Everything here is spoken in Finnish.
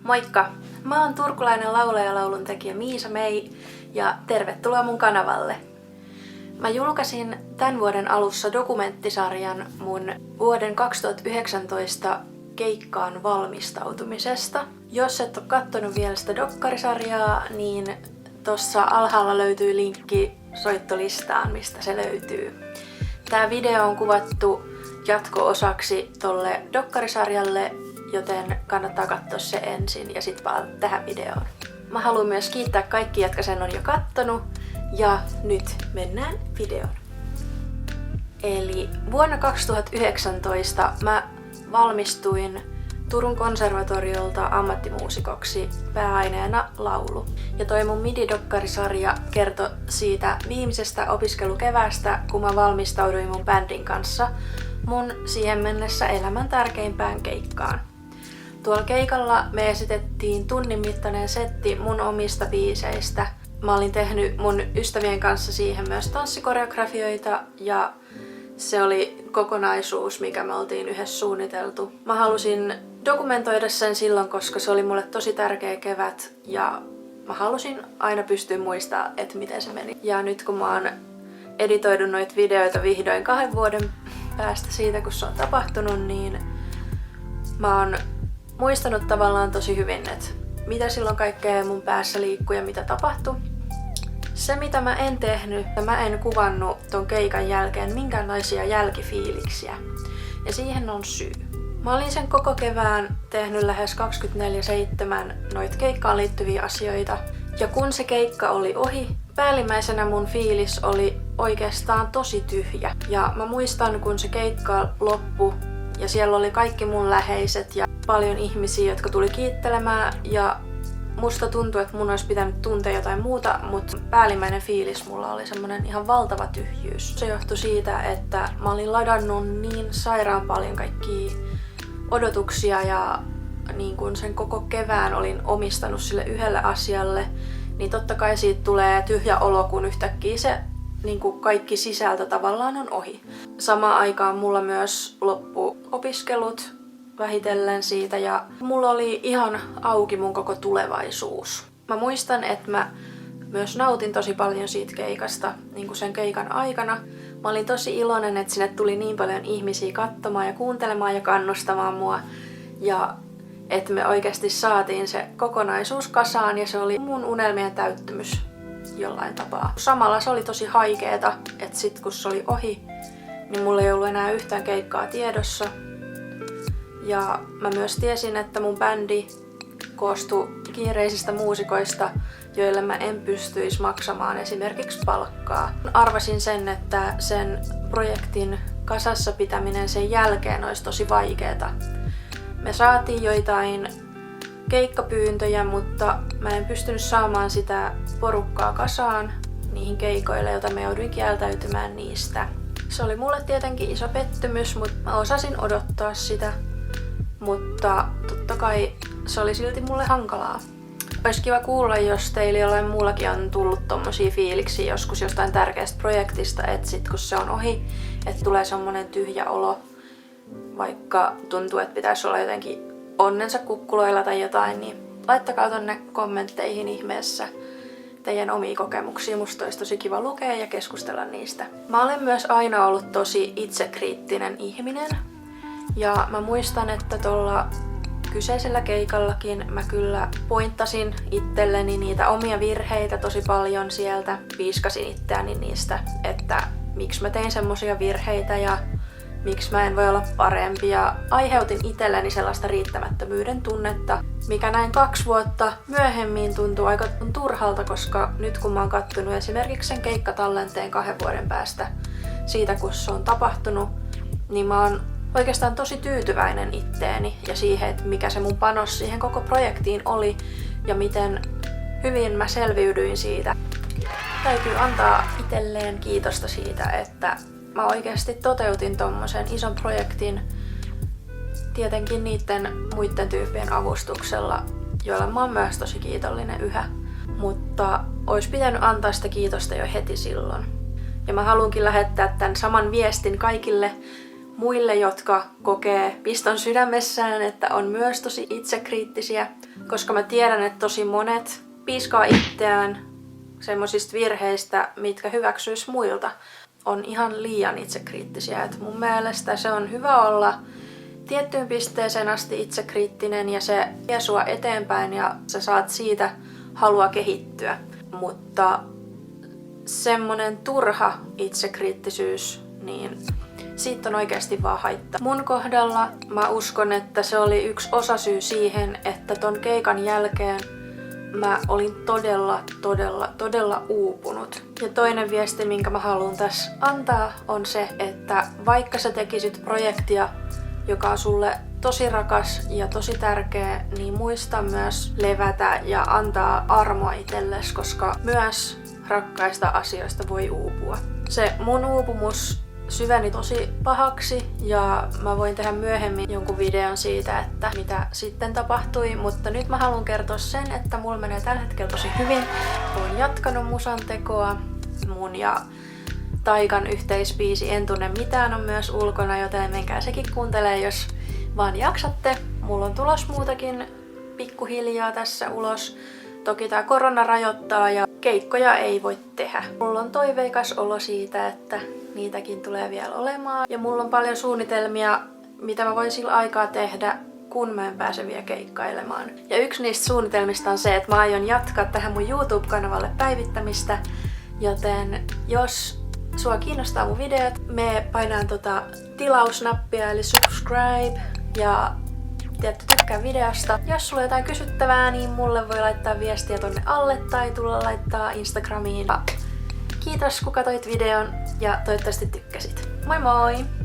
Moikka! Mä oon turkulainen laulaja ja lauluntekijä Miisa Mei ja tervetuloa mun kanavalle. Mä julkaisin tämän vuoden alussa dokumenttisarjan mun vuoden 2019 keikkaan valmistautumisesta. Jos et ole kattonut vielä sitä dokkarisarjaa, niin tossa alhaalla löytyy linkki soittolistaan, mistä se löytyy. Tää video on kuvattu jatko-osaksi tolle dokkarisarjalle, joten kannattaa katsoa se ensin ja sit palata tähän videoon. Mä haluan myös kiittää kaikkia, jotka sen on jo kattonut, ja nyt mennään videoon. Eli vuonna 2019 mä valmistuin Turun konservatoriolta ammattimuusikoksi pääaineena laulu. Ja toi mun MIDI-dokkarisarja kertoi siitä viimeisestä opiskelukeväästä, kun mä valmistauduin mun bändin kanssa mun siihen mennessä elämän tärkeimpään keikkaan. Tuolla keikalla me esitettiin tunnin mittainen setti mun omista biiseistä. Mä olin tehnyt mun ystävien kanssa siihen myös tanssikoreografioita ja se oli kokonaisuus, mikä me oltiin yhdessä suunniteltu. Mä halusin dokumentoida sen silloin, koska se oli mulle tosi tärkeä kevät ja mä halusin aina pystyä muistamaan, että miten se meni. Ja nyt kun mä oon editoinut noita videoita vihdoin 2 vuoden päästä siitä, kun se on tapahtunut, niin mä oon muistanut tavallaan tosi hyvin, että mitä silloin kaikkea mun päässä liikkui ja mitä tapahtui. Se mitä mä en tehnyt, mä en kuvannut ton keikan jälkeen minkäänlaisia jälkifiiliksiä. Ja siihen on syy. Mä olin sen koko kevään tehnyt lähes 24/7 noita keikkaan liittyviä asioita. Ja kun se keikka oli ohi, päällimmäisenä mun fiilis oli oikeastaan tosi tyhjä. Ja mä muistan, kun se keikka loppui ja siellä oli kaikki mun läheiset ja paljon ihmisiä, jotka tuli kiittelemään ja musta tuntui, että mun olisi pitänyt tuntea jotain muuta, mutta päällimmäinen fiilis mulla oli semmonen ihan valtava tyhjyys. Se johtui siitä, että mä olin ladannut niin sairaan paljon kaikkia odotuksia ja niin kun sen koko kevään olin omistanut sille yhdelle asialle, niin totta kai siitä tulee tyhjä olo, kun yhtäkkiä se niin kuin kaikki sisältö tavallaan on ohi. Samaan aikaan mulla myös loppu opiskelut vähitellen siitä ja mulla oli ihan auki mun koko tulevaisuus. Mä muistan, että mä myös nautin tosi paljon siitä keikasta, niin kuin sen keikan aikana. Mä olin tosi iloinen, että sinne tuli niin paljon ihmisiä katsomaan ja kuuntelemaan ja kannustamaan mua. Ja että me oikeasti saatiin se kokonaisuus kasaan ja se oli mun unelmien täyttymys jollain tapaa. Samalla se oli tosi haikeeta, että sit kun se oli ohi, niin mulla ei ollut enää yhtään keikkaa tiedossa. Ja mä myös tiesin, että mun bändi koostui kiireisistä muusikoista, joille mä en pystyisi maksamaan esimerkiksi palkkaa. Arvasin sen, että sen projektin kasassa pitäminen sen jälkeen olisi tosi vaikeeta. Me saatiin joitain keikkapyyntöjä, mutta mä en pystynyt saamaan sitä porukkaa kasaan niihin keikoille, joita me jouduin kieltäytymään niistä. Se oli mulle tietenkin iso pettymys, mutta mä osasin odottaa sitä. Mutta totta kai se oli silti mulle hankalaa. Olisi kiva kuulla, jos teillä jollain muullakin on tullut tommosia fiiliksiä joskus jostain tärkeästä projektista, että sit kun se on ohi, että tulee semmonen tyhjä olo, vaikka tuntuu, että pitäisi olla jotenkin onnensa kukkuloilla tai jotain, niin laittakaa tonne kommentteihin ihmeessä teidän omia kokemuksia. Musta olisi tosi kiva lukea ja keskustella niistä. Mä olen myös aina ollut tosi itsekriittinen ihminen. Ja mä muistan, että tuolla kyseisellä keikallakin mä kyllä pointtasin itselleni niitä omia virheitä tosi paljon sieltä. Piiskasin itseäni niistä, että miksi mä tein semmosia virheitä ja miksi mä en voi olla parempi. Ja aiheutin itselleni sellaista riittämättömyyden tunnetta, mikä näin 2 vuotta myöhemmin tuntuu aika turhalta, koska nyt kun mä oon kattonut esimerkiksi sen keikkatallenteen 2 vuoden päästä siitä, kun se on tapahtunut, niin mä oon oikeastaan tosi tyytyväinen itteeni ja siihen, että mikä se mun panos siihen koko projektiin oli ja miten hyvin mä selviydyin siitä. Täytyy antaa itselleen kiitosta siitä, että mä oikeasti toteutin tommosen ison projektin tietenkin niiden muiden tyyppien avustuksella, joilla mä oon myös tosi kiitollinen yhä. Mutta ois pitänyt antaa sitä kiitosta jo heti silloin. Ja mä haluankin lähettää tämän saman viestin kaikille muille, jotka kokee piston sydämessään, että on myös tosi itsekriittisiä, koska mä tiedän, että tosi monet piiskaa itseään semmoisista virheistä, mitkä hyväksyis muilta. On ihan liian itsekriittisiä. Et mun mielestä se on hyvä olla tiettyyn pisteeseen asti itsekriittinen ja se vie sua eteenpäin ja sä saat siitä halua kehittyä. Mutta semmonen turha itsekriittisyys, niin siitä on oikeasti vaan haittaa. Mun kohdalla mä uskon, että se oli yksi osasyy siihen, että ton keikan jälkeen mä olin todella uupunut. Ja toinen viesti, minkä mä haluan tässä antaa, on se, että vaikka sä tekisit projektia, joka on sulle tosi rakas ja tosi tärkeä, niin muista myös levätä ja antaa armoa itsellesi, koska myös rakkaista asioista voi uupua. Se mun uupumus syveni tosi pahaksi ja mä voin tehdä myöhemmin jonkun videon siitä, että mitä sitten tapahtui, mutta nyt mä haluan kertoa sen, että mulla menee tällä hetkellä tosi hyvin. Oon jatkanut musan tekoa, mun ja Taikan yhteisbiisi En tunne mitään on myös ulkona, joten menkää sekin kuuntelee, jos vaan jaksatte. Mulla on tulos muutakin pikkuhiljaa tässä ulos. Toki tää korona rajoittaa ja keikkoja ei voi tehdä. Mulla on toiveikas olo siitä, että niitäkin tulee vielä olemaan. Ja mulla on paljon suunnitelmia, mitä mä voin sillä aikaa tehdä, kun mä en pääse vielä keikkailemaan. Ja yksi niistä suunnitelmista on se, että mä aion jatkaa tähän mun YouTube-kanavalle päivittämistä. Joten jos sua kiinnostaa mun videot, me painaan tilausnappia eli subscribe ja tykkää videosta. Jos sulla on jotain kysyttävää, niin mulle voi laittaa viestiä tonne alle tai tulla laittaa Instagramiin. Kiitos kun katsoit videon ja toivottavasti tykkäsit. Moi moi!